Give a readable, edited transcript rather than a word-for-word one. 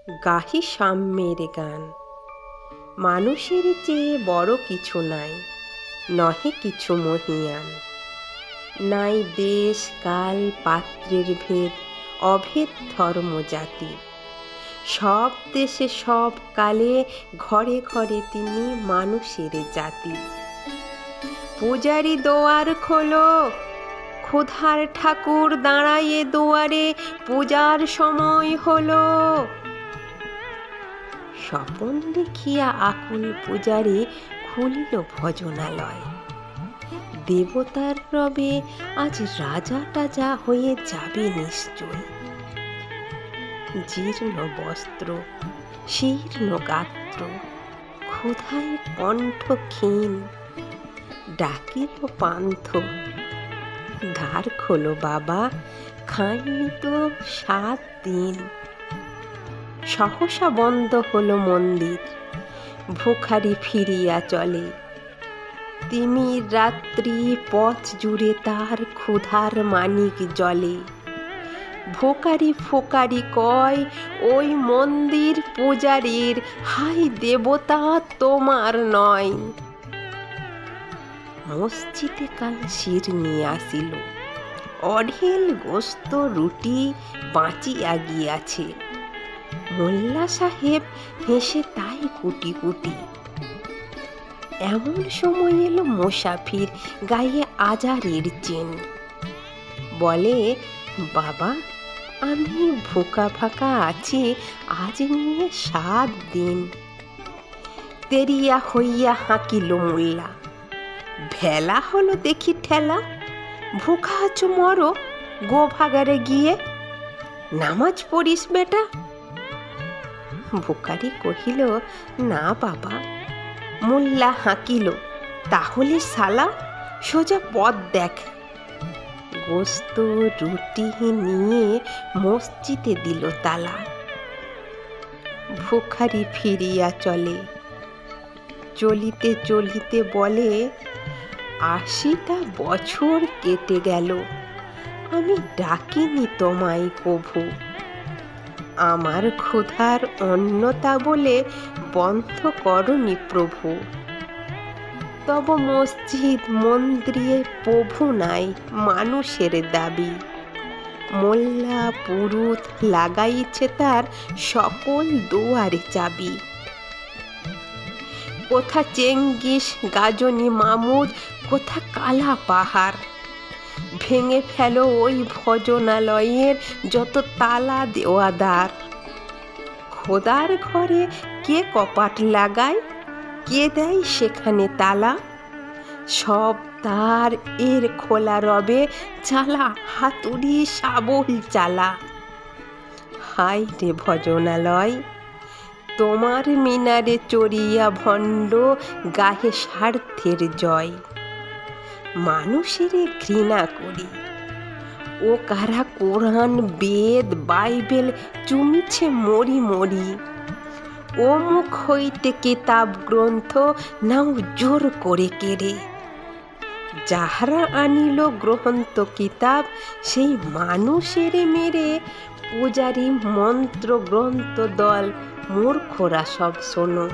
গাহি সাম্যের গান। মানুষের চেয়ে বড় কিছু নাই, নহে কিছু মহিয়ান। নাই দেশ কাল পাত্রের ভেদ, অভেদ ধর্ম জাতি। সব দেশে সব কালে ঘরে ঘরে তিনি মানুষের জাতি। পূজারি দোয়ার খোলো, ক্ষুধার ঠাকুর দাঁড়ায়ে দুয়ারে, পূজার সময় হলো। স্বপন দেখিয়া আকুল পূজারি খুলিল ভজনালয়। দেবতার রবে আজ রাজা টাজা হয়ে যাবে নিশ্চয়। জীর্ণ বস্ত্র, শীর্ণ গাত্র, ক্ষুধায় কণ্ঠ ক্ষীণ, ডাকিল পান্থ, দ্বার খোলো বাবা, খাইনি তো 7 দিন। সহসা বন্ধ হলো মন্দির, ভুখারি ফিরিয়া চলে। তিমির রাত্রি পথ জুড়ে তার ক্ষুধার মানিক জলে। ভোকারি ফোকারি কয় ওই মন্দির পূজারীর, হাই দেবতা তোমার নয়। মসজিদে কাল শির নিয়ে আসিল, অঢেল গোস্ত রুটি বাঁচিয়া গিয়াছে। মোল্লা সাহেব হেসে তাই কুটি কুটি। এমন সময় এলো মোসাফির, গায়ে আজারের চেন। বলে, বাবা আমি ভোকা ফাঁকা আছি, আজ নিয়ে 7 দিন। তেরিয়া হইয়া হাঁকিল মোল্লা, ভেলা হলো দেখি ঠেলা। ভুখা আছো মরো, গো ভাগারে গিয়ে নামাজ পড়িস বেটা। ভুকারি কহিল, না বাবা। মোল্লা হাঁকিল, তাহলে শালা সোজা পথ দেখ। গোস্ত রুটি নিয়ে মসজিদে দিল তালা। ভুখারি ফিরিয়া চলে, চলিতে চলিতে বলে, 80টা বছর কেটে গেল, আমি ডাকিনি তোমায় কভু। আমার ক্ষুধার অন্নতা বলে বন্ধ করনি প্রভু। তব মসজিদ মন্দিরে প্রভু নাই, মানুষের দাবি। মোল্লা পুরুত লাগাইছে তার সকল দুয়ারে চাবি। কোথা চেঙ্গিস গাজনি মামুদ, কোথা কালা পাহাড়। ভেঙে ফেলো ওই ভজনালয়ের যত তালা দেওয়া দ্বার। খোদার ঘরে কে কপাট লাগায়, কে দেয় সেখানে তালা। সব দ্বার এর খোলা রবে, চালা হাতুড়ি শাবল চালা। হায় রে ভজনালয়, তোমার মিনারে চড়িয়া ভণ্ড গাহে স্বার্থের জয়। মানুষের ঘৃণা করি, ও কারা কোরআন বেদ বাইবেল চুমিছে মরি মরি। ও মুখ হইতে কিতাব গ্রন্থ নাও জোর করে কেড়ে। যাহারা আনিল গ্রন্থ কিতাব, সেই মানুষের মেরে। পূজারি মন্ত্র গ্রন্থ দল, মূর্খরা সব শোনো।